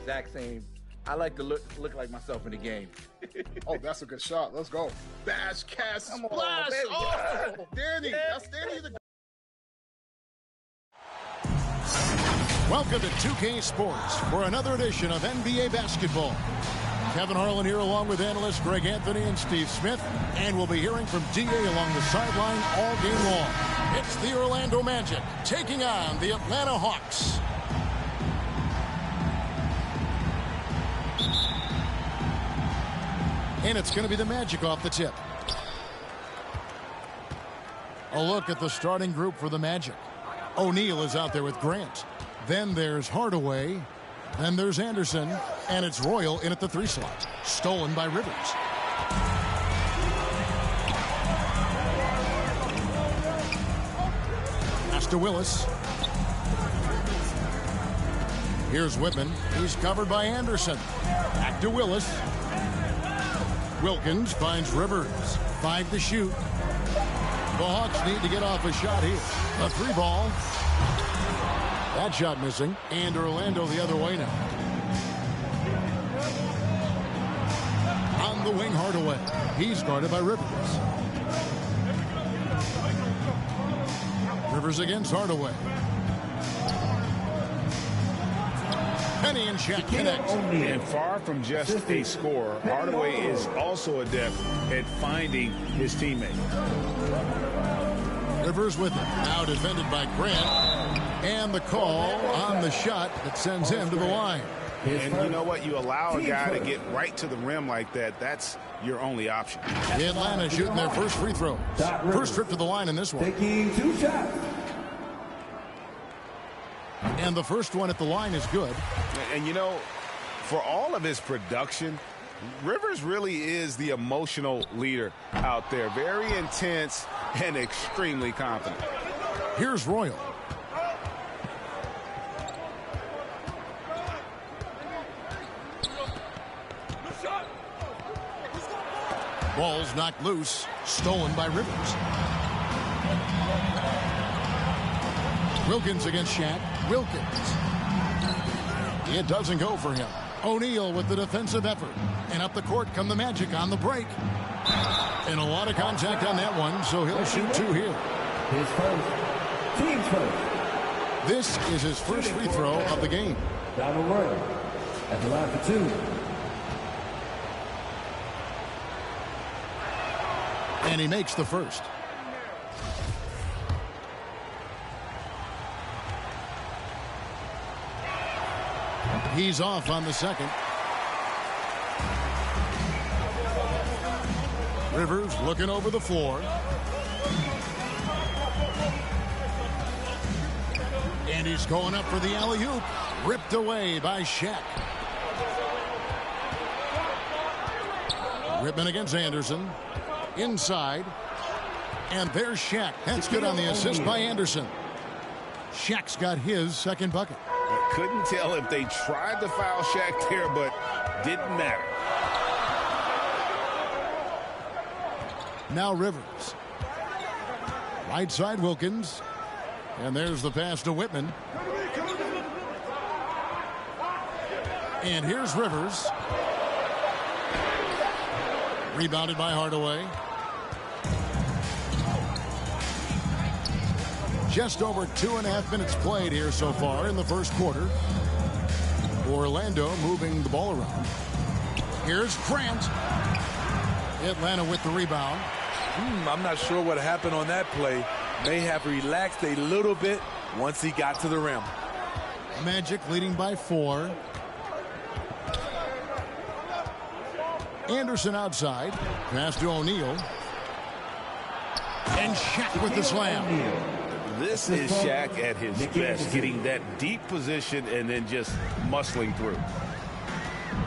exact same. I like to look like myself in the game. Oh, that's a good shot. Let's go. Bash, cast, splash. Danny. That's Danny. Welcome to 2K Sports for another edition of NBA basketball. Kevin Harlan here along with analysts Greg Anthony and Steve Smith. And we'll be hearing from DA along the sideline all game long. It's the Orlando Magic taking on the Atlanta Hawks. And it's going to be the Magic off the tip. A look at the starting group for the Magic. O'Neal is out there with Grant. Then there's Hardaway. Then there's Anderson. And it's Royal in at the 3 slot. Stolen by Rivers. Pass to Willis. Here's Whitman. He's covered by Anderson. Back to Willis. Wilkins finds Rivers. 5 to shoot. The Hawks need to get off a shot here. A 3 ball. That shot missing. And Orlando the other way now. On the wing, Hardaway. He's guarded by Rivers. Rivers against Hardaway. Penny and Shaq connect. And far from just a scorer, Hardaway is also adept at finding his teammate. Rivers with him. Now defended by Grant. And the call on the shot that sends him to the line. And you know what? You allow a guy to get right to the rim like that. That's your only option. Atlanta shooting their first free throw. First trip to the line in this one. Taking 2 shots. And the first one at the line is good. And you know, for all of his production, Rivers really is the emotional leader out there. Very intense and extremely confident. Here's Royal. Ball's knocked loose. Stolen by Rivers. Wilkins against Shaq. Wilkins. It doesn't go for him. O'Neal with the defensive effort. And up the court come the Magic on the break. And a lot of contact on that one, so he'll shoot 2 here. His first. Team's first. This is his first free throw of the game. Donald Royal at the line for 2. And he makes the first. He's off on the second. Rivers looking over the floor. And he's going up for the alley-oop. Ripped away by Shaq. Whitman against Anderson. Inside. And there's Shaq. That's good on the assist by Anderson. Shaq's got his second bucket. Couldn't tell if they tried to foul Shaq there, but didn't matter. Now Rivers. Right side Wilkins. And there's the pass to Whitman. And here's Rivers. Rebounded by Hardaway. Just over 2.5 minutes played here so far in the first quarter. Orlando moving the ball around. Here's Grant. Atlanta with the rebound. I'm not sure what happened on that play. May have relaxed a little bit once he got to the rim. Magic leading by 4. Anderson outside. Pass to O'Neal. And Shaq with the slam. This is Shaq at his best, getting that deep position and then just muscling through.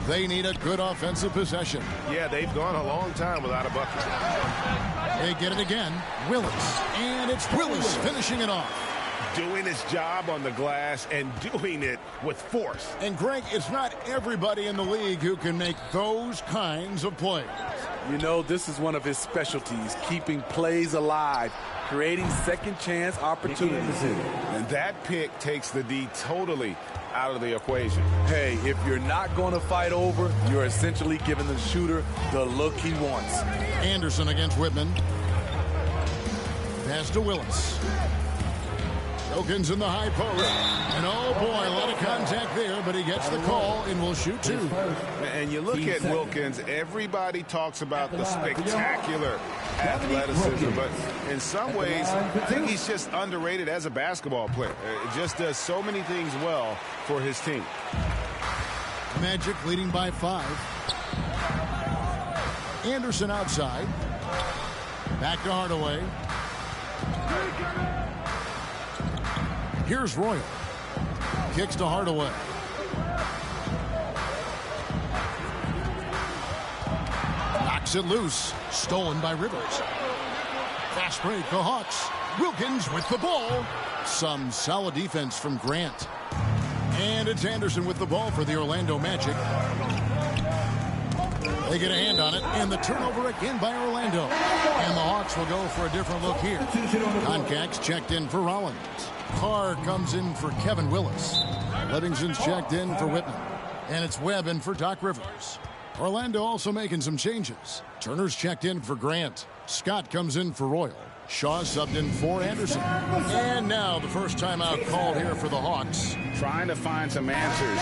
They need a good offensive possession. Yeah, they've gone a long time without a bucket. They get it again. Willis. And it's Willis finishing it off. Doing his job on the glass and doing it with force. And Greg, it's not everybody in the league who can make those kinds of plays. You know, this is one of his specialties, keeping plays alive, creating second chance opportunities. And that pick takes the D totally out of the equation. Hey, if you're not going to fight over, you're essentially giving the shooter the look he wants. Anderson against Whitman. Pass to Willis. Wilkins in the high post. And oh boy, a lot of contact there, but he gets the call and will shoot two. And you look at Wilkins, everybody talks about the spectacular athleticism, but in some ways, I think he's just underrated as a basketball player. It just does so many things well for his team. Magic leading by 5. Anderson outside. Back to Hardaway. Here's Royal. Kicks to Hardaway. Knocks it loose. Stolen by Rivers. Fast break, the Hawks. Wilkins with the ball. Some solid defense from Grant. And it's Anderson with the ball for the Orlando Magic. They get a hand on it, and the turnover again by Orlando. And the Hawks will go for a different look here. Concax checked in for Rollins. Carr comes in for Kevin Willis. Livingston's checked in for Whitman. And it's Webb in for Doc Rivers. Orlando also making some changes. Turner's checked in for Grant. Scott comes in for Royal. Shaw subbed in for Anderson. And now the first timeout called here for the Hawks. Trying to find some answers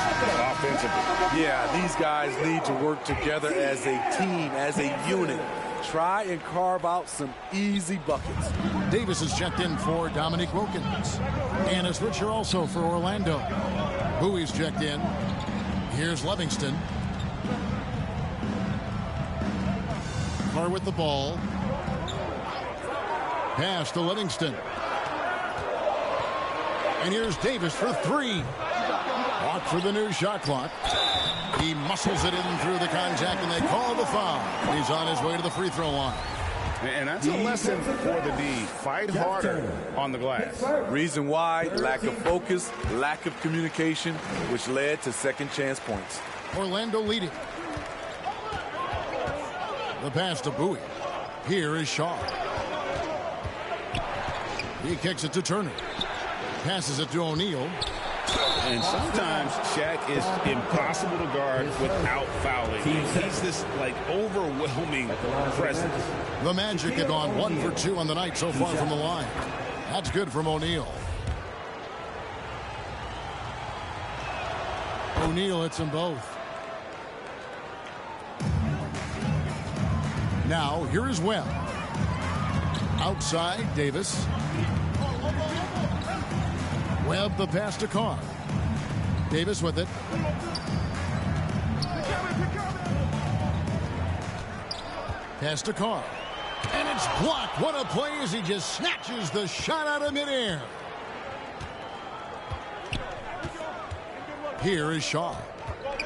offensively. Yeah, these guys need to work together as a team, as a unit. Try and carve out some easy buckets. Davis is checked in for Dominique Wilkins. And a switcher also for Orlando. Bowie's checked in. Here's Livingston. Carr with the ball. Pass to Livingston. And here's Davis for 3. Walk for the new shot clock. He muscles it in through the contact, and they call the foul. He's on his way to the free throw line. And that's a lesson for the D. Fight harder on the glass. Reason why, lack of focus, lack of communication, which led to second chance points. Orlando leading. The pass to Bowie. Here is Shaw. He kicks it to Turner. Passes it to O'Neal. And sometimes Shaq is impossible to guard without fouling. He's this, like, overwhelming presence. The Magic have gone 1 for 2 on the night so far from the line. That's good from O'Neal. O'Neal hits them both. Now, here is Webb. Outside, Davis. Webb the pass to Carr. Davis with it. Pass to Carr. And it's blocked. What a play as he just snatches the shot out of midair. Here is Shaw.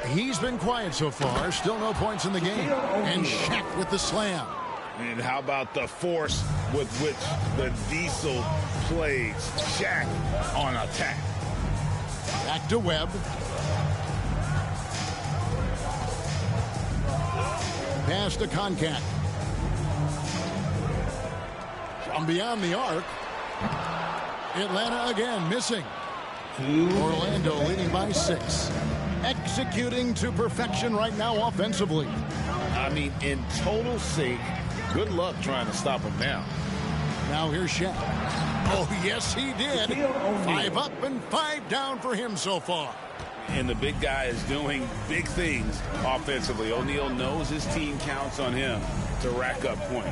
He's been quiet so far. Still no points in the game. And Shaq with the slam. And how about the force with which the Diesel plays Shaq on attack? Back to Webb. Pass to Concat. From beyond the arc. Atlanta again missing. Orlando leading by 6. Executing to perfection right now offensively. I mean, in total sync. Good luck trying to stop him now. Now here's Shaq. Oh, yes, he did. 5 up and 5 down for him so far. And the big guy is doing big things offensively. O'Neal knows his team counts on him to rack up points.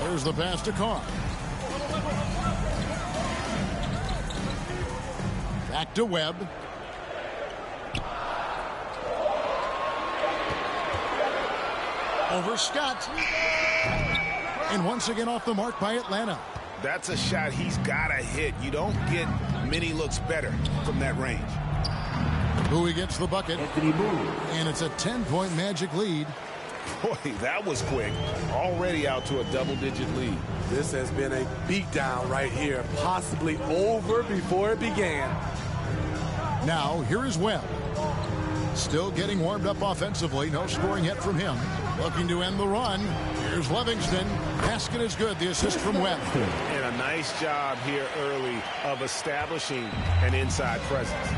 There's the pass to Carr. Back to Webb. Over Scott. And once again off the mark by Atlanta. That's a shot he's got to hit. You don't get many looks better from that range. Bowie gets the bucket. And it's a 10-point Magic lead. Boy, that was quick. Already out to a double-digit lead. This has been a beatdown right here. Possibly over before it began. Now, here is Webb. Still getting warmed up offensively. No scoring yet from him. Looking to end the run. Here's Livingston. Basket is good. The assist from Webb. And a nice job here early of establishing an inside presence.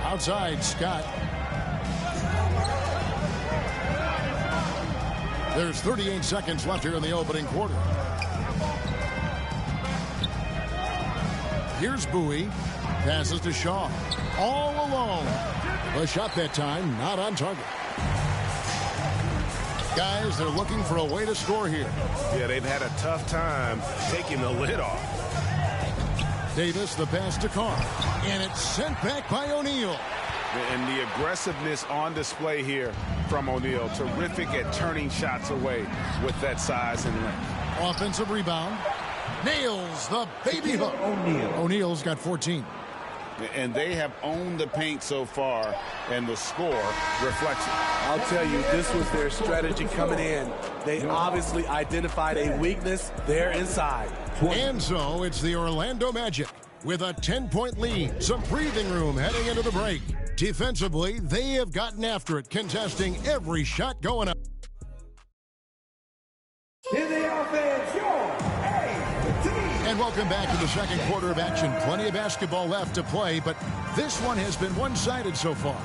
Outside, Scott. There's 38 seconds left here in the opening quarter. Here's Bowie. Passes to Shaw. All alone. The shot that time, not on target. Guys, they're looking for a way to score here. Yeah, they've had a tough time taking the lid off. Davis, the pass to Carr. And it's sent back by O'Neal. And the aggressiveness on display here from O'Neal. Terrific at turning shots away with that size and length. Offensive rebound. Nails the baby hook. O'Neal's got 14. And they have owned the paint so far, and the score reflects it. I'll tell you, this was their strategy coming in. They obviously identified a weakness there inside. And so it's the Orlando Magic with a 10-point lead. Some breathing room heading into the break. Defensively, they have gotten after it, contesting every shot going up. In the offense, And welcome back to the second quarter of action. Plenty of basketball left to play, but this one has been one-sided so far.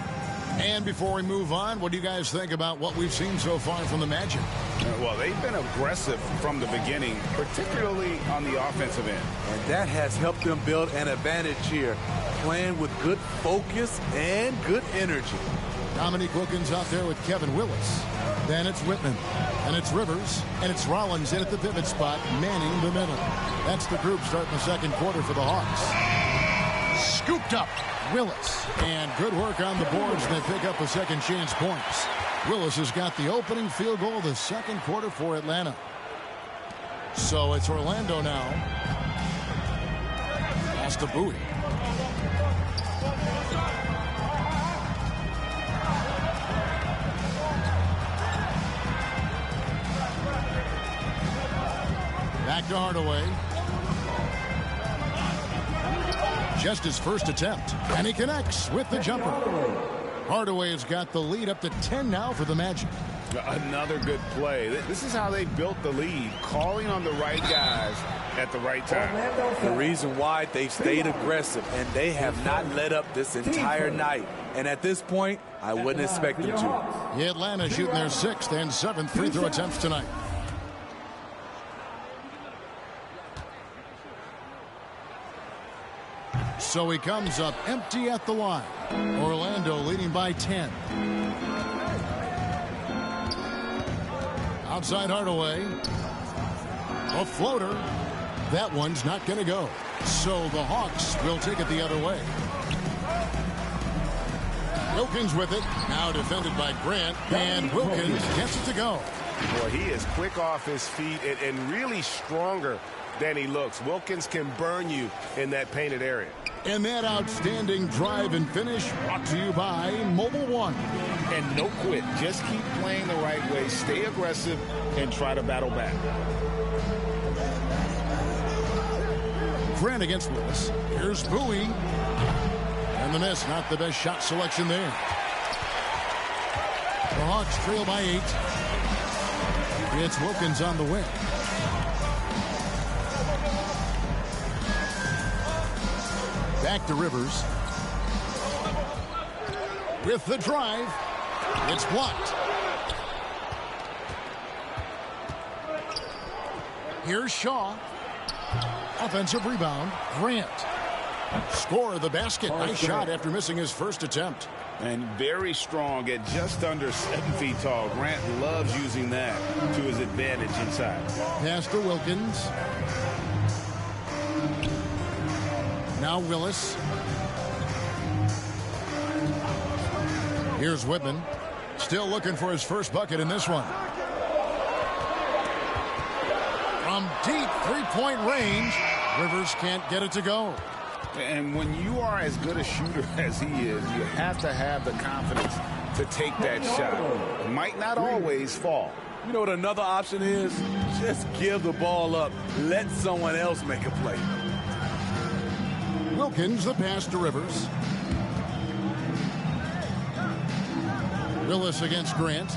And before we move on, what do you guys think about what we've seen so far from the Magic? Well, they've been aggressive from the beginning, particularly on the offensive end. And that has helped them build an advantage here, playing with good focus and good energy. Dominique Wilkins out there with Kevin Willis. Then it's Whitman. And it's Rivers. And it's Rollins in at the pivot spot, manning the middle. That's the group starting the second quarter for the Hawks. Scooped up. Willis. And good work on the boards. They pick up a second chance points. Willis has got the opening field goal of the second quarter for Atlanta. So it's Orlando now. Pass to Bowie. Back to Hardaway. Just his first attempt. And he connects with the jumper. Hardaway has got the lead up to 10 now for the Magic. Another good play. This is how they built the lead, calling on the right guys at the right time. The reason why they stayed aggressive, and they have not let up this entire night. And at this point, I wouldn't expect them to. Atlanta shooting their 6th and 7th free throw attempts tonight. So he comes up empty at the line. Orlando leading by 10. Outside Hardaway. A floater. That one's not going to go. So the Hawks will take it the other way. Wilkins with it. Now defended by Grant. And Wilkins gets it to go. Boy, he is quick off his feet and really stronger than he looks. Wilkins can burn you in that painted area. And that outstanding drive and finish brought to you by Mobile One. And no quit. Just keep playing the right way. Stay aggressive and try to battle back. Grant against Willis. Here's Bowie. And the miss. Not the best shot selection there. The Hawks trail by 8. It's Wilkins on the win. Back to Rivers. With the drive. It's blocked. Here's Shaw. Offensive rebound. Grant. Score of the basket. Nice shot after missing his first attempt. And very strong at just under 7 feet tall. Grant loves using that to his advantage inside. Pass to Wilkins. Now Willis. Here's Whitman. Still looking for his first bucket in this one. From deep three-point range, Rivers can't get it to go. And when you are as good a shooter as he is, you have to have the confidence to take that shot. It might not always fall. You know what another option is? Just give the ball up. Let someone else make a play. Wilkins, the pass to Rivers. Willis against Grant.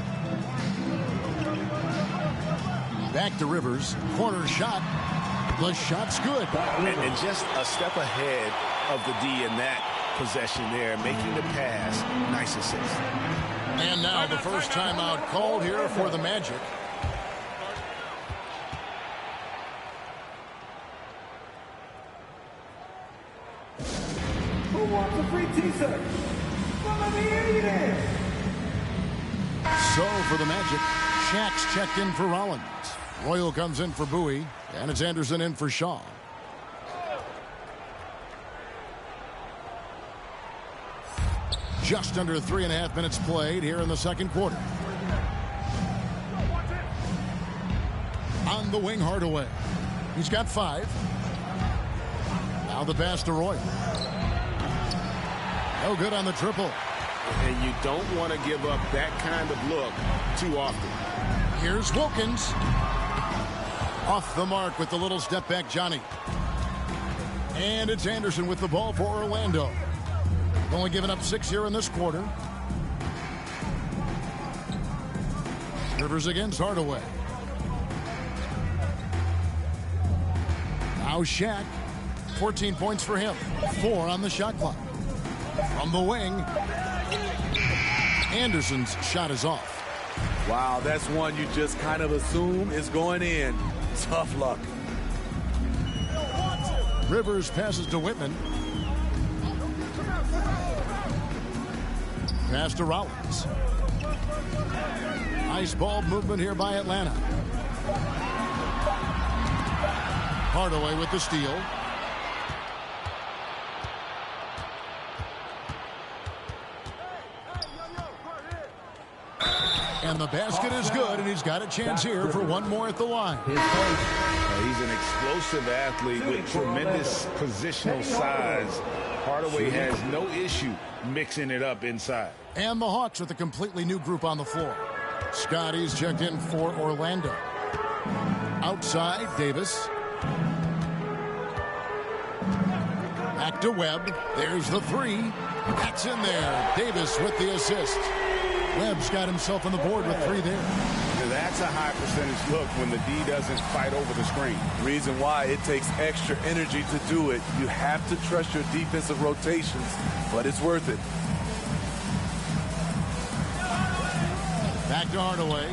Back to Rivers. Corner shot. The shot's good. And just a step ahead of the D in that possession there, making the pass. Nice assist. And now the first timeout called here for the Magic. Who wants a free t-shirt? Well, let me hear you then. So for the Magic, Shaq's checked in for Rollins. Royal comes in for Bowie, and it's Anderson in for Shaw. Just under 3.5 minutes played here in the second quarter. On the wing, Hardaway. He's got 5. Now the pass to Royal. No good on the triple. And you don't want to give up that kind of look too often. Here's Wilkins. Off the mark with the little step back, Johnny. And it's Anderson with the ball for Orlando. Only giving up 6 here in this quarter. Rivers against Hardaway. Now Shaq. 14 points for him. 4 on the shot clock. From the wing. Anderson's shot is off. Wow, that's one you just kind of assume is going in. Tough luck. Rivers passes to Whitman. Pass to Rollins. Nice ball movement here by Atlanta. Hardaway with the steal. And the basket is good, and he's got a chance here for one more at the line. He's an explosive athlete with tremendous positional size. Hardaway has no issue mixing it up inside. And the Hawks with a completely new group on the floor. Scotty's checked in for Orlando. Outside, Davis. Back to Webb. There's the 3. That's in there. Davis with the assist. Webb's got himself on the board with 3 there. That's a high percentage look when the D doesn't fight over the screen. Reason why it takes extra energy to do it. You have to trust your defensive rotations, but it's worth it. Back to Hardaway.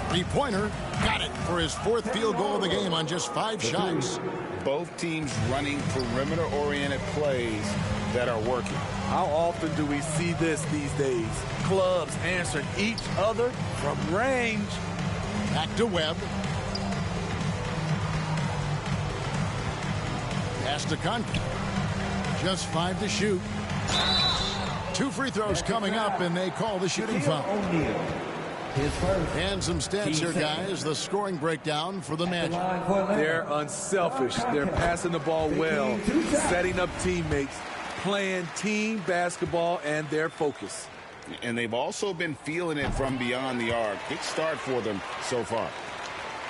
3-pointer. Got it for his 4th field goal of the game on just 5 shots. Both teams running perimeter-oriented plays that are working. How often do we see this these days? Clubs answering each other from range. Back to Webb. Pass to Conklin. Just 5 to shoot. 2 free throws coming up, and they call the shooting foul. And some stats here, guys. The scoring breakdown for the Magic. They're unselfish. They're passing the ball well, setting up teammates, playing team basketball, and their focus. And they've also been feeling it from beyond the arc. Good start for them so far.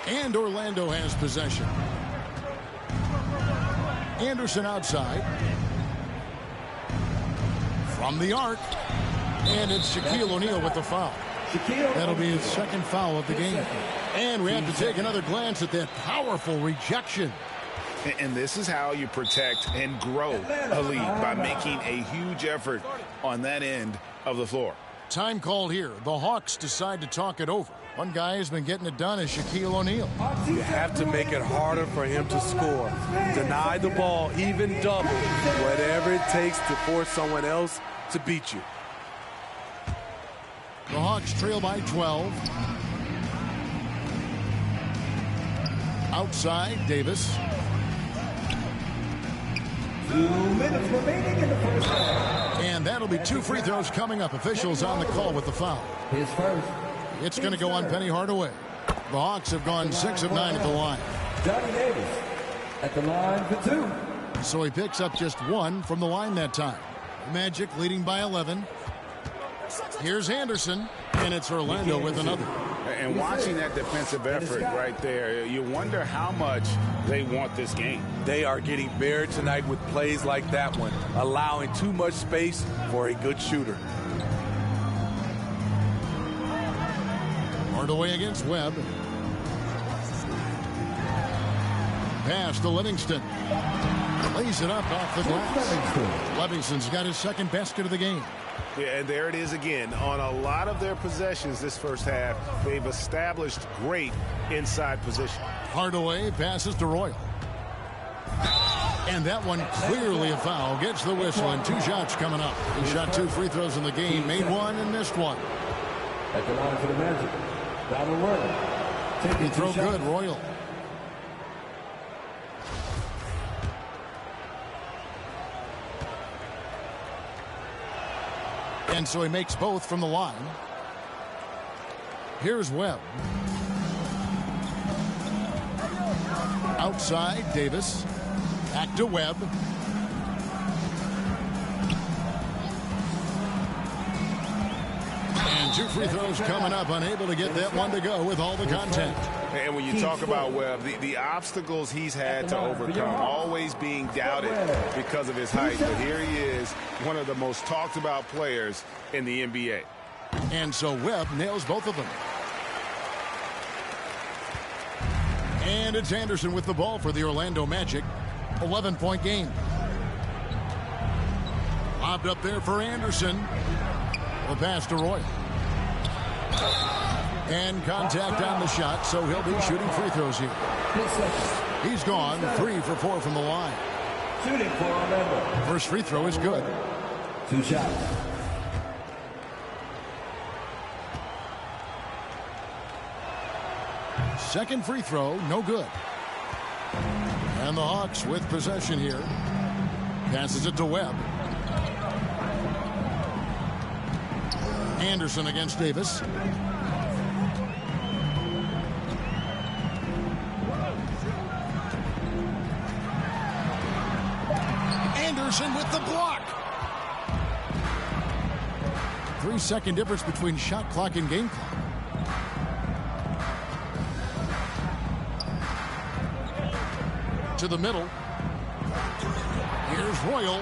And Orlando has possession. Anderson outside. From the arc. And it's Shaquille O'Neal with the foul. That'll be his 2nd foul of the game. And we have to take another glance at that powerful rejection. And this is how you protect and grow a lead, by making a huge effort on that end of the floor. Time called here. The Hawks decide to talk it over. One guy who's been getting it done is Shaquille O'Neal. You have to make it harder for him to score. Deny the ball, even double, whatever it takes to force someone else to beat you. The Hawks trail by 12. Outside, Davis. 2 minutes remaining in the first half. And that'll be 2 free throws coming up. Officials on the call with the foul. His first. It's going to go on Penny Hardaway. The Hawks have gone 6 of 9 at the line. Johnny Davis at the line for 2. So he picks up just 1 from the line that time. Magic leading by 11. Here's Anderson, and it's Orlando with another. And watching that defensive effort right there, you wonder how much they want this game. They are getting buried tonight with plays like that one, allowing too much space for a good shooter. Hardaway against Webb. Pass to Livingston. Lays it up off the glass. Livingston's got his second basket of the game. Yeah, and there it is again. On a lot of their possessions this first half, they've established great inside position. Hardaway passes to Royal. And that one clearly a foul. Gets the whistle, and 2 shots coming up. He shot 2 free throws in the game, made 1 and missed 1. At the line for the Magic, Donald Royal. He throw good, Royal. And so he makes both from the line. Here's Webb. Outside, Davis. Back to Webb. And 2 free throws coming up. Unable to get that one to go with all the contact. And when you talk about Webb, the obstacles he's had to overcome, always being doubted because of his height. But here he is, one of the most talked about players in the NBA. And so Webb nails both of them. And it's Anderson with the ball for the Orlando Magic. 11-point game. Lobbed up there for Anderson. The pass to Roy. And contact on the shot, so he'll be shooting free throws here. He's gone 3 for 4 from the line. Shooting for Orlando. First free throw is good. 2 shots. Second free throw, no good. And the Hawks with possession here. Passes it to Webb. Anderson against Davis. Anderson with the block. 3-second difference between shot clock and game clock. To the middle. Here's Royal.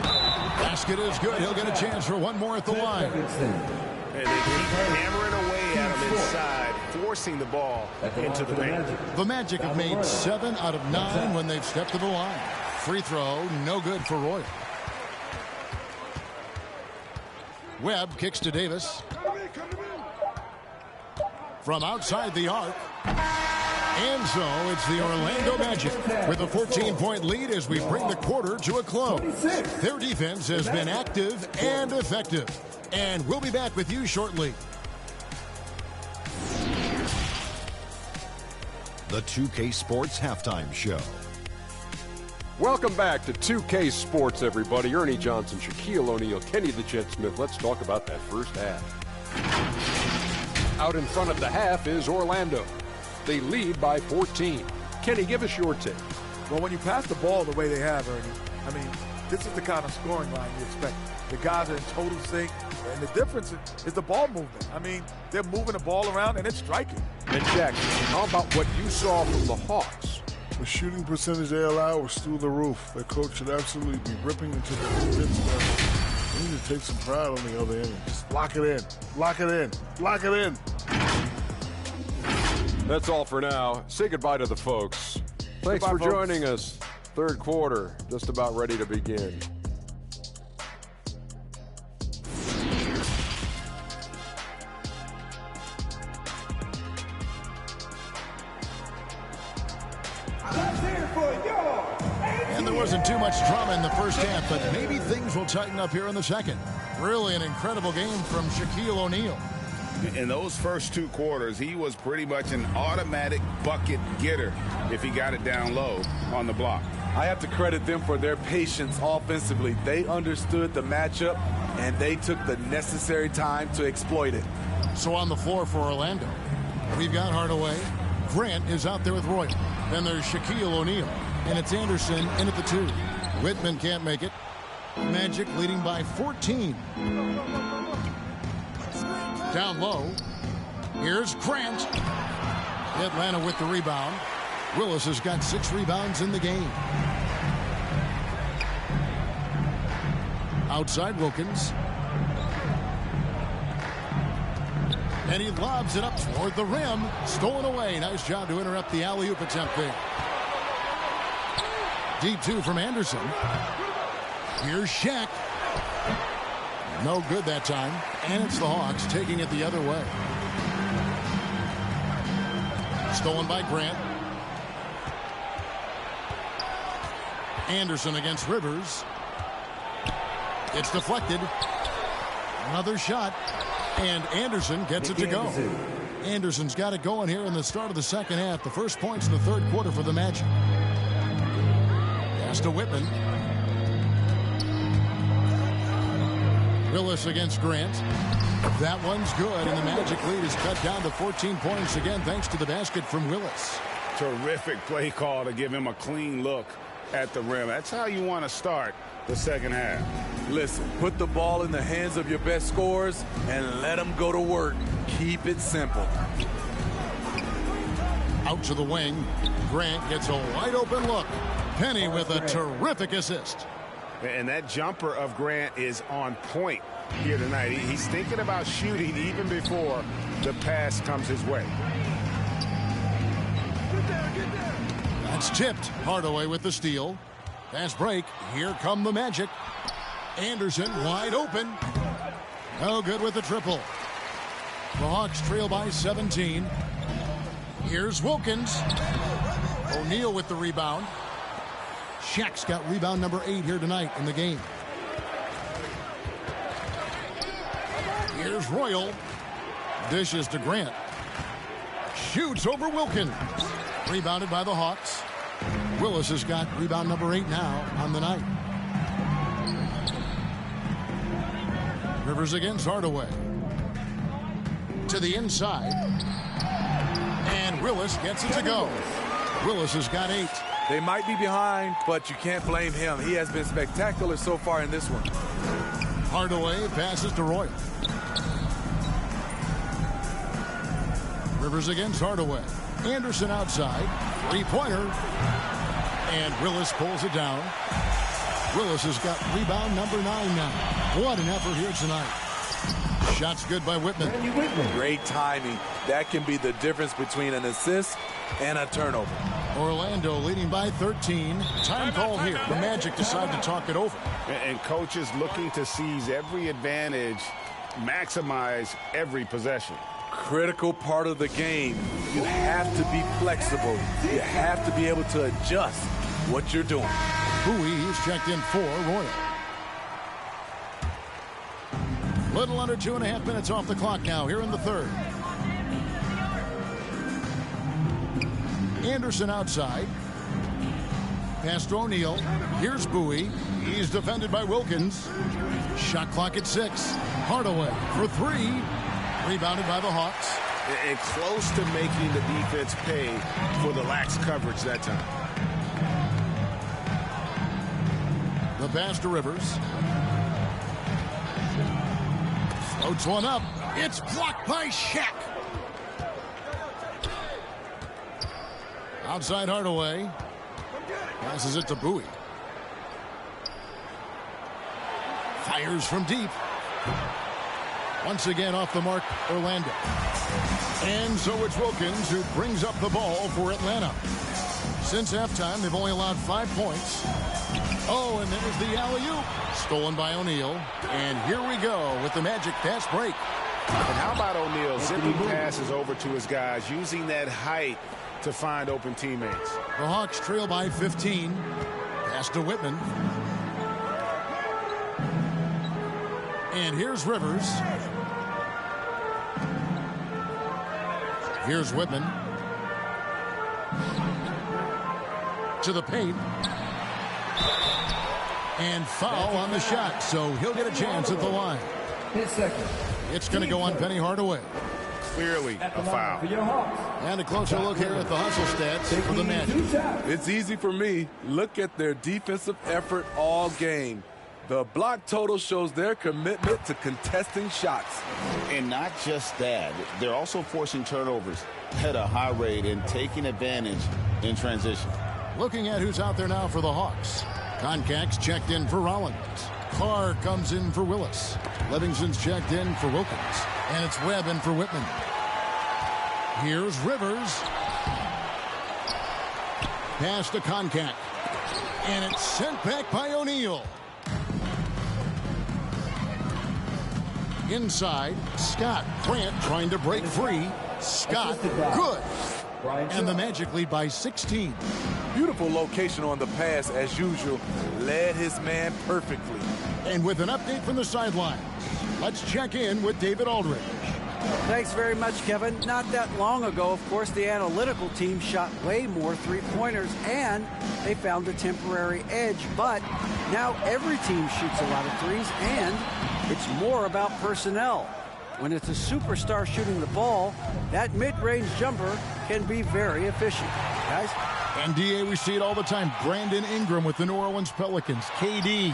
Basket is good. He'll get a chance for one more at the line. And they keep hammering away at him inside, forcing the ball into the paint. The Magic have made 7 out of 9 when they've stepped to the line. Free throw, no good for Royal. Webb kicks to Davis. From outside the arc. And so it's the Orlando Magic with a 14-point lead as we bring the quarter to a close. Their defense has been active and effective. And we'll be back with you shortly. The 2K Sports Halftime Show. Welcome back to 2K Sports, everybody. Ernie Johnson, Shaquille O'Neal, Kenny the Jet Smith. Let's talk about that first half. Out in front of the half is Orlando. They lead by 14. Kenny, give us your take. Well, when you pass the ball the way they have, Ernie, I mean, this is the kind of scoring line you expect. The guys are in total sync, and the difference is the ball movement. I mean, they're moving the ball around, and it's striking. And Jack, how about what you saw from the Hawks? The shooting percentage they allow was through the roof. Their coach should absolutely be ripping into the defense level. They need to take some pride on the other end. Just lock it in. Lock it in. Lock it in. That's all for now. Say goodbye to the folks. Thanks for joining us. Third quarter, just about ready to begin. And there wasn't too much drama in the first half, but maybe things will tighten up here in the second. Really an incredible game from Shaquille O'Neal. In those first 2 quarters, he was pretty much an automatic bucket getter if he got it down low on the block. I have to credit them for their patience offensively. They understood the matchup, and they took the necessary time to exploit it. So on the floor for Orlando, we've got Hardaway. Grant is out there with Roy. Then there's Shaquille O'Neal, and it's Anderson in at the 2. Whitman can't make it. Magic leading by 14. Down low. Here's Grant. Atlanta with the rebound. Willis has got 6 rebounds in the game. Outside Wilkins. And he lobs it up toward the rim. Stolen away. Nice job to interrupt the alley-oop attempt there. Deep two from Anderson. Here's Shaq. No good that time. And it's the Hawks taking it the other way. Stolen by Grant. Anderson against Rivers. It's deflected. Another shot. And Anderson gets it to go. Anderson's got it going here in the start of the second half. The first points in the third quarter for the Magic. Pass to Whitman. Willis against Grant. That one's good, and the Magic lead is cut down to 14 points again thanks to the basket from Willis. Terrific play call to give him a clean look at the rim. That's how you want to start the second half. Listen, put the ball in the hands of your best scorers and let them go to work. Keep it simple. Out to the wing. Grant gets a wide open look. Penny with a terrific assist. And that jumper of Grant is on point here tonight. He's thinking about shooting even before the pass comes his way. That's tipped. Hardaway with the steal. Fast break. Here come the Magic. Anderson wide open. No good with the triple. The Hawks trail by 17. Here's Wilkins. O'Neal with the rebound. Shaq's got rebound number 8 here tonight in the game. Here's Royal. Dishes to Grant. Shoots over Wilkins. Rebounded by the Hawks. Willis has got rebound number 8 now on the night. Rivers against Hardaway. To the inside. And Willis gets it to go. Willis has got 8. They might be behind, but you can't blame him. He has been spectacular so far in this one. Hardaway passes to Royal. Rivers against Hardaway. Anderson outside. Three-pointer. And Willis pulls it down. Willis has got rebound number 9 now. What an effort here tonight. Shot's good by Whitman. Great timing. That can be the difference between an assist and a turnover. Orlando leading by 13. Time call here. The Magic decide to talk it over. And coaches looking to seize every advantage, maximize every possession. Critical part of the game. You have to be flexible. You have to be able to adjust what you're doing. Bowie is checked in for Royal. Little under 2.5 minutes off the clock now here in the third. Anderson outside. Pass to O'Neal. Here's Bowie. He's defended by Wilkins. Shot clock at 6. Hardaway for 3. Rebounded by the Hawks. And close to making the defense pay for the lax coverage that time. The pass to Rivers. Floats one up. It's blocked by Shaq. Outside Hardaway. Passes it to Bowie. Fires from deep. Once again off the mark, Orlando. And so it's Wilkins who brings up the ball for Atlanta. Since halftime, they've only allowed 5 points. Oh, and there's the alley-oop. Stolen by O'Neal. And here we go with the Magic fast break. And how about O'Neal zipping passes over to his guys, using that height to find open teammates. The Hawks trail by 15. Pass to Whitman. And here's Rivers. Here's Whitman. To the paint. And foul on the shot, so he'll get a chance at the line. It's going to go on Penny Hardaway. Clearly a foul. And a closer look here at the hustle stats for the Magic. It's easy for me. Look at their defensive effort all game. The block total shows their commitment to contesting shots. And not just that, they're also forcing turnovers at a high rate and taking advantage in transition. Looking at who's out there now for the Hawks. Concax checked in for Rollins. Carr comes in for Willis. Livingston's checked in for Wilkins. And it's Webb in for Whitman. Here's Rivers. Pass to Koncak. And it's sent back by O'Neal. Inside, Scott. Grant trying to break free. Scott, good. And the Magic lead by 16. Beautiful location on the pass, as usual. Led his man perfectly. And with an update from the sidelines, let's check in with David Aldridge. Thanks very much, Kevin. Not that long ago, of course, the analytical team shot way more three-pointers, and they found a temporary edge. But now every team shoots a lot of threes, and it's more about personnel. When it's a superstar shooting the ball, that mid-range jumper can be very efficient. Guys? And DA, we see it all the time. Brandon Ingram with the New Orleans Pelicans. KD,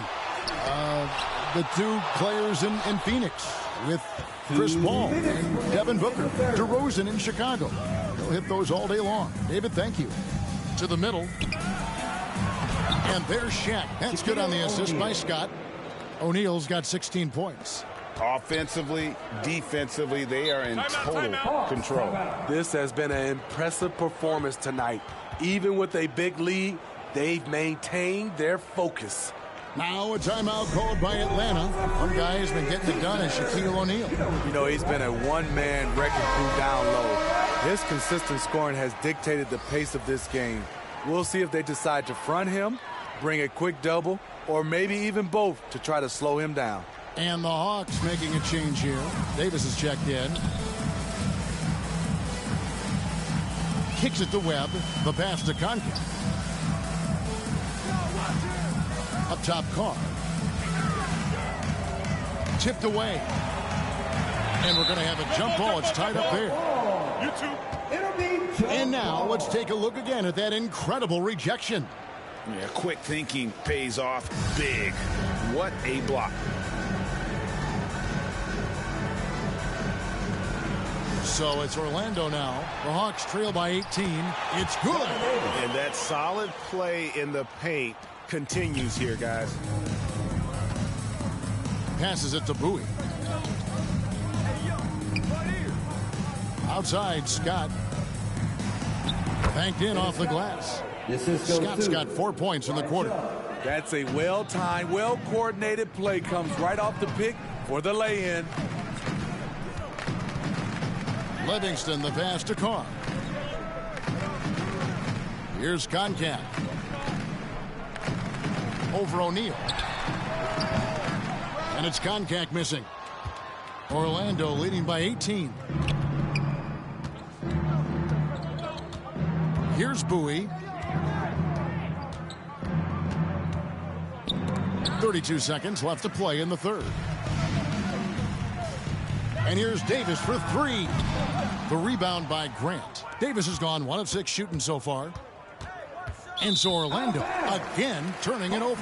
the two players in Phoenix with Chris Paul and Devin Booker. DeRozan in Chicago. They'll hit those all day long. David, thank you. To the middle. And there's Shaq. That's good on the assist by Scott. O'Neal's got 16 points. Offensively, defensively, they are in total control. This has been an impressive performance tonight. Even with a big lead, they've maintained their focus. Now a timeout called by Atlanta. One guy has been getting it done is Shaquille O'Neal. You know, he's been a one-man wrecking crew down low. His consistent scoring has dictated the pace of this game. We'll see if they decide to front him, bring a quick double, or maybe even both to try to slow him down. And the Hawks making a change here. Davis is checked in. Kicks it to Webb. The pass to Koncak. Up top, Carr. Tipped away. And we're going to have a jump ball. It's tied up there. And now let's take a look again at that incredible rejection. Yeah, quick thinking pays off big. What a block. So it's Orlando now. The Hawks trail by 18. It's good. And that solid play in the paint continues here, guys. Passes it to Bowie. Outside, Scott. Banked in off the glass. Scott's got 4 points in the quarter. That's a well-timed, well-coordinated play. Comes right off the pick for the lay-in. Livingston, the pass to Carr. Here's Koncak. Over O'Neal. And it's Koncak missing. Orlando leading by 18. Here's Bowie. 32 seconds left to play in the third. And here's Davis for three. The rebound by Grant. Davis has gone 1 of 6 shooting so far. And so Orlando again turning it over.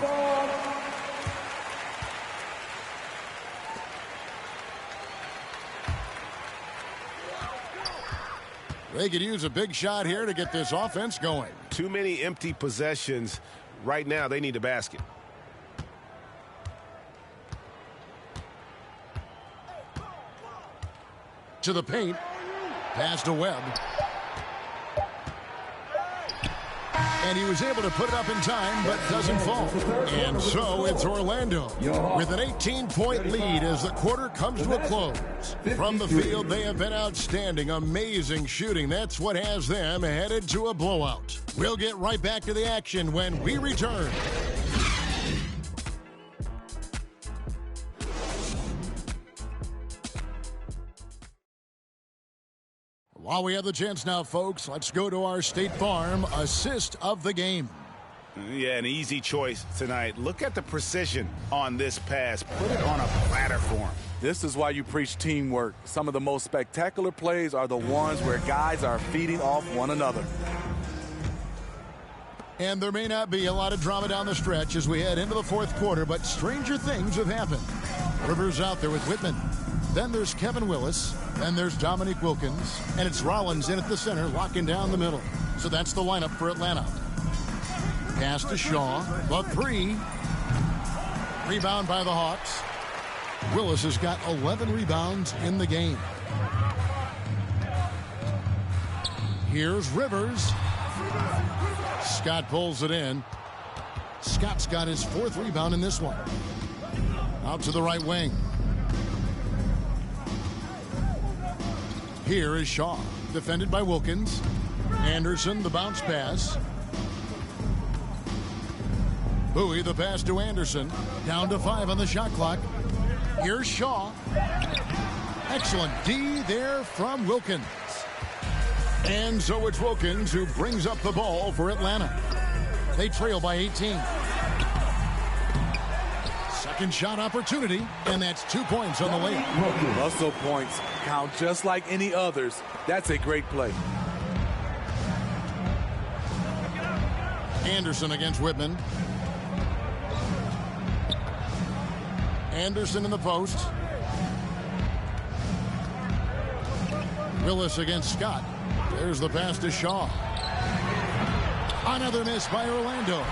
They could use a big shot here to get this offense going. Too many empty possessions. Right now, they need a basket. To the paint. Pass to Webb. And he was able to put it up in time, but doesn't fall. And so it's Orlando with an 18-point lead as the quarter comes to a close. From the field, they have been outstanding. Amazing shooting. That's what has them headed to a blowout. We'll get right back to the action when we return. While we have the chance now, folks, let's go to our State Farm assist of the game. Yeah, an easy choice tonight. Look at the precision on this pass. Put it on a platter for him. This is why you preach teamwork. Some of the most spectacular plays are the ones where guys are feeding off one another. And there may not be a lot of drama down the stretch as we head into the fourth quarter, but stranger things have happened. Rivers out there with Whitman. Then there's Kevin Willis. Then there's Dominique Wilkins. And it's Rollins in at the center, locking down the middle. So that's the lineup for Atlanta. Pass to Shaw. The three. Rebound by the Hawks. Willis has got 11 rebounds in the game. Here's Rivers. Scott pulls it in. Scott's got his 4th rebound in this one. Out to the right wing. Here is Shaw, defended by Wilkins. Anderson, the bounce pass. Bowie, the pass to Anderson. Down to 5 on the shot clock. Here's Shaw. Excellent D there from Wilkins. And so it's Wilkins who brings up the ball for Atlanta. They trail by 18. Second shot opportunity, and that's 2 points on the layup. Muscle points count just like any others. That's a great play. Anderson against Whitman. Anderson in the post. Willis against Scott. There's the pass to Shaw. Another miss by Orlando.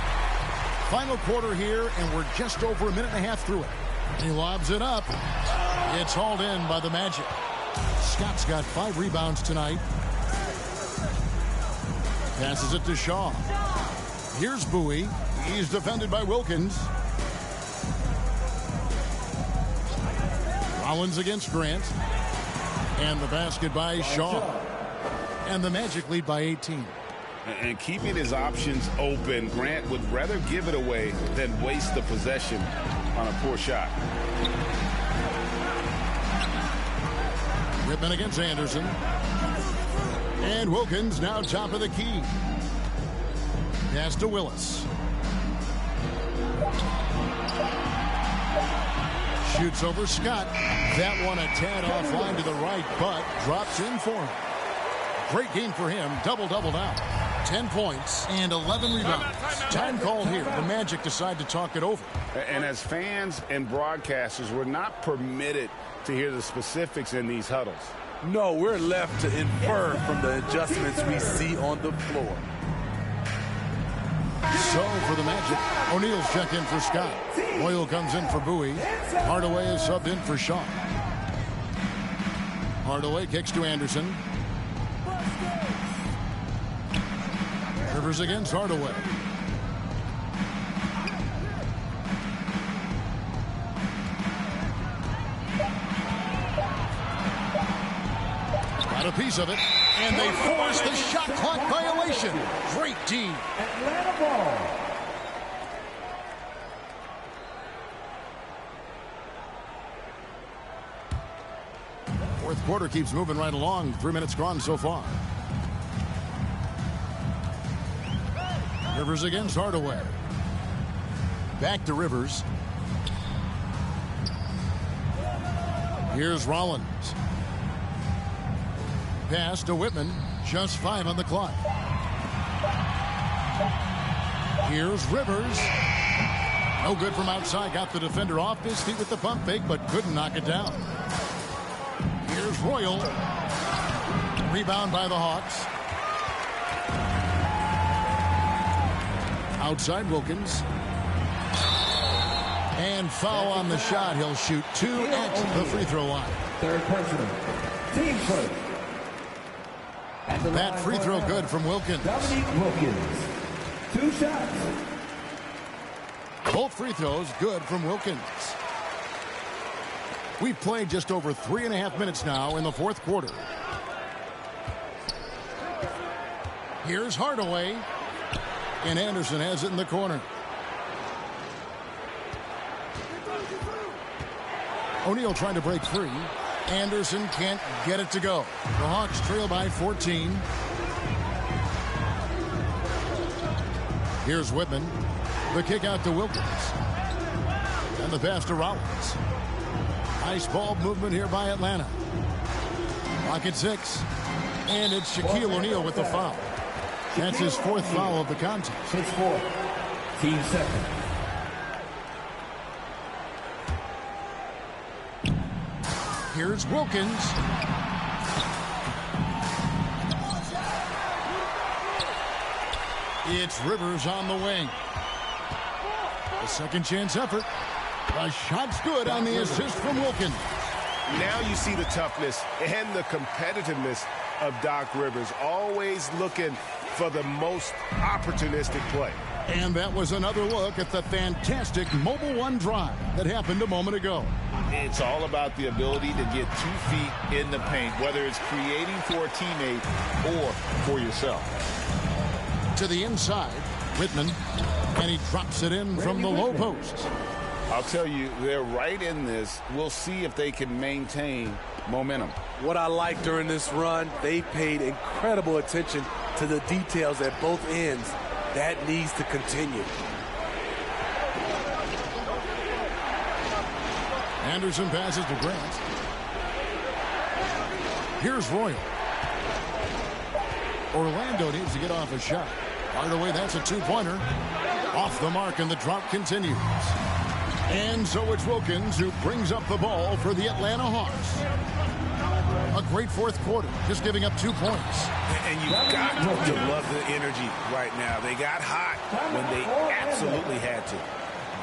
Final quarter here, and we're just over a minute and a half through it. He lobs it up. It's hauled in by the Magic. Scott's got 5 rebounds tonight. Passes it to Shaw. Here's Bowie. He's defended by Wilkins. Rollins against Grant. And the basket by Shaw. And the Magic lead by 18. And keeping his options open, Grant would rather give it away than waste the possession on a poor shot. Whitman against Anderson. And Wilkins now top of the key. Pass to Willis. Shoots over Scott. That one a tad offline to the right, but drops in for him. Great game for him. Double-double now. 10 points and 11 rebounds. Time called here. The Magic decide to talk it over. And as fans and broadcasters, we're not permitted to hear the specifics in these huddles. No, we're left to infer from the adjustments we see on the floor. So for the Magic, O'Neal's checked in for Scott. Boyle comes in for Bowie. Hardaway is subbed in for Shaw. Hardaway kicks to Anderson. Rivers against Hardaway. Got a piece of it, and they force the shot clock violation. Great D. Atlanta ball. Fourth quarter keeps moving right along. 3 minutes gone so far. Rivers against Hardaway. Back to Rivers. Here's Rollins. Pass to Whitman. Just 5 on the clock. Here's Rivers. No good from outside. Got the defender off his feet with the pump fake, but couldn't knock it down. Here's Royal. Rebound by the Hawks. Outside Wilkins. And foul on the shot. He'll shoot 2 at the free throw line. Third personal. Team first. That free throw good from Wilkins. Dominique Wilkins. 2 shots. Both free throws good from Wilkins. We've played just over 3.5 minutes now in the fourth quarter. Here's Hardaway. And Anderson has it in the corner. O'Neal trying to break free. Anderson can't get it to go. The Hawks trail by 14. Here's Whitman. The kick out to Wilkins. And the pass to Rollins. Nice ball movement here by Atlanta. Clock at 6. And it's Shaquille O'Neal with the foul. That's his 4th foul of the contest. 6-4. Team second. Here's Wilkins. It's Rivers on the wing. A second chance effort. The shot's good on the assist from Wilkins. Now you see the toughness and the competitiveness of Doc Rivers, always looking for the most opportunistic play. And that was another look at the fantastic Mobile One drive that happened a moment ago. It's all about the ability to get 2 feet in the paint, whether it's creating for a teammate or for yourself. To the inside, Whitman, and he drops it in from the low post. I'll tell you, they're right in this. We'll see if they can maintain momentum. What I like during this run, they paid incredible attention to the details at both ends. That needs to continue. Anderson passes to Grant. Here's Royal. Orlando needs to get off a shot. Hardaway, that's a 2-pointer. Off the mark, and the drop continues. And so it's Wilkins who brings up the ball for the Atlanta Hawks. A great fourth quarter, just giving up 2 points. And you've got to love the energy right now. They got hot when they absolutely had to.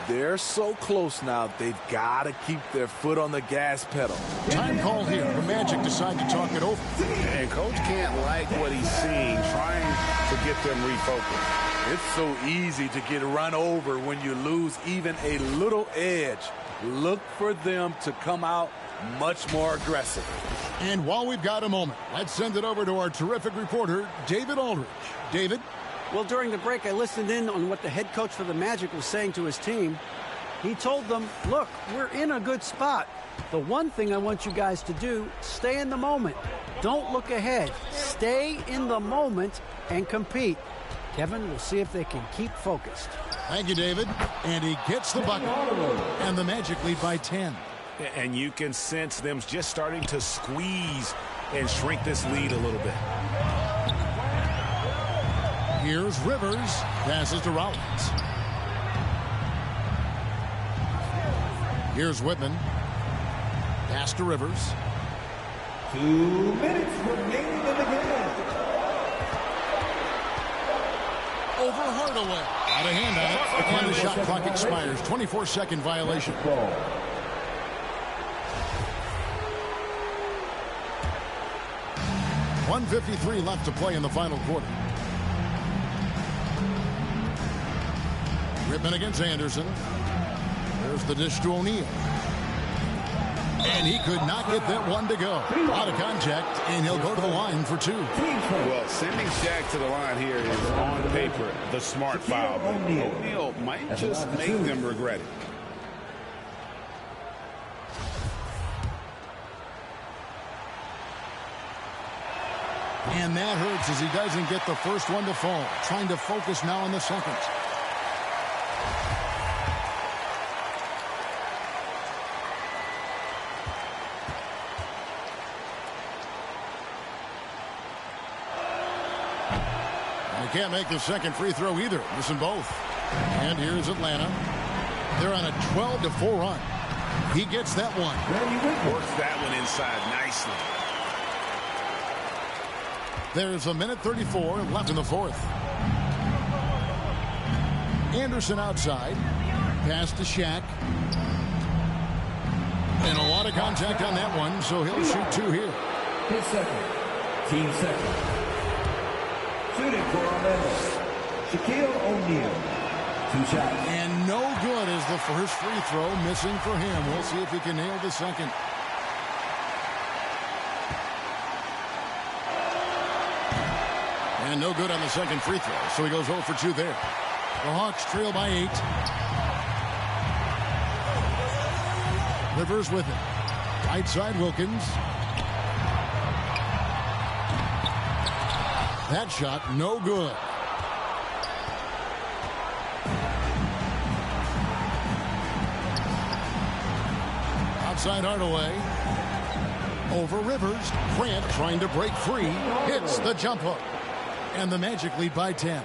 They're so close now, they've got to keep their foot on the gas pedal. Time call here. The Magic decide to talk it over. And Coach can't like what he's seeing, trying to get them refocused. It's so easy to get run over when you lose even a little edge. Look for them to come out much more aggressive. And while we've got a moment, let's send it over to our terrific reporter, David Aldridge. David? Well, during the break, I listened in on what the head coach for the Magic was saying to his team. He told them, look, we're in a good spot. The one thing I want you guys to do, stay in the moment. Don't look ahead. Stay in the moment and compete. Kevin, we'll see if they can keep focused. Thank you, David. And he gets the bucket. And the Magic lead by 10. And you can sense them just starting to squeeze and shrink this lead a little bit. Here's Rivers. Passes to Rollins. Here's Whitman. Pass to Rivers. 2 minutes remaining in the game. Over Hardaway. Out of hand on it. And the shot clock expires. 24-second violation. 1:53 left to play in the final quarter. Whitman against Anderson. There's the dish to O'Neal. And he could not get that one to go. Out of contact, and he'll go to the line for 2. Well, sending Shaq to the line here is on paper the smart foul. But O'Neal might just make them regret it. And that hurts as he doesn't get the first one to fall. Trying to focus now on the second. They can't make the second free throw either. Missing both. And here's Atlanta. They're on a 12-4 run. He gets that one. Works that one inside nicely. There's 1:34 left in the fourth. Anderson outside. Pass to Shaq. And a lot of contact on that one, so he'll shoot 2 here. His second. Team second. Shooting for Orlando, Shaquille O'Neal. 2 shots. And no good is the first free throw, missing for him. We'll see if he can nail the second. And no good on the second free throw, so he goes 0 for 2 there. The Hawks trail by 8. Rivers with it. Right side, Wilkins. That shot, no good. Outside Hardaway. Over Rivers. Grant trying to break free. Hits the jump hook. And the Magic lead by 10.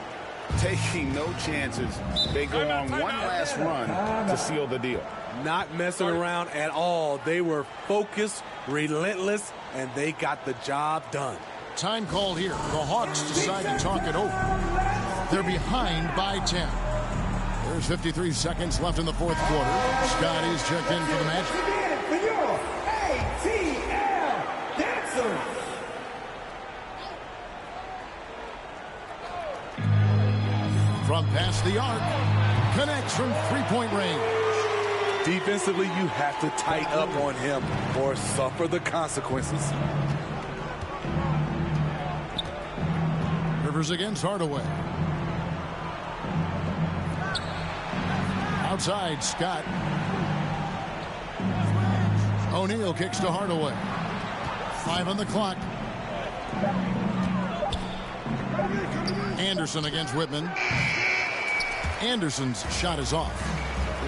Taking no chances. They go on one last run to seal the deal. Not messing around at all. They were focused, relentless, and they got the job done. Time called here. The Hawks decide to talk it over. They're behind by 10. There's 53 seconds left in the fourth quarter. Scotty's checked in for the match. For your ATL Dancers. From past the arc, connects from three-point range. Defensively, you have to tighten up on him or suffer the consequences. Rivers against Hardaway. Outside, Scott. O'Neal kicks to Hardaway. 5 on the clock. Anderson against Whitman. Anderson's shot is off.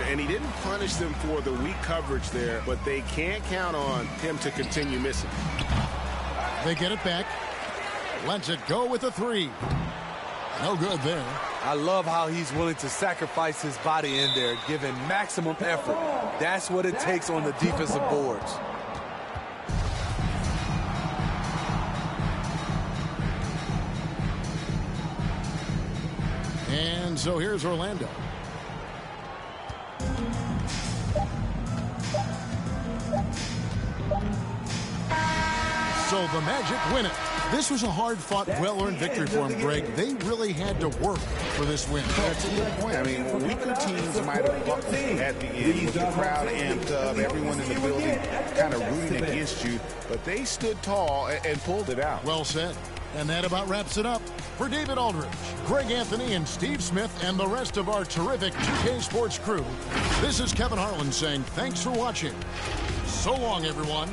And he didn't punish them for the weak coverage there, but they can't count on him to continue missing. They get it back. Lets it go with a 3. No good there. I love how he's willing to sacrifice his body in there, giving maximum effort. That's what it takes on the defensive boards. And so here's Orlando. So the Magic win it. This was a hard-fought, well-earned victory for them, Greg. They really had to work for this win. That's a good point. I mean, weaker teams might have buckled at the end with the crowd amped up, everyone in the building kind of rooting against you, but they stood tall and pulled it out. Well said. And that about wraps it up. For David Aldridge, Greg Anthony, and Steve Smith, and the rest of our terrific 2K Sports crew, this is Kevin Harlan saying thanks for watching. So long, everyone.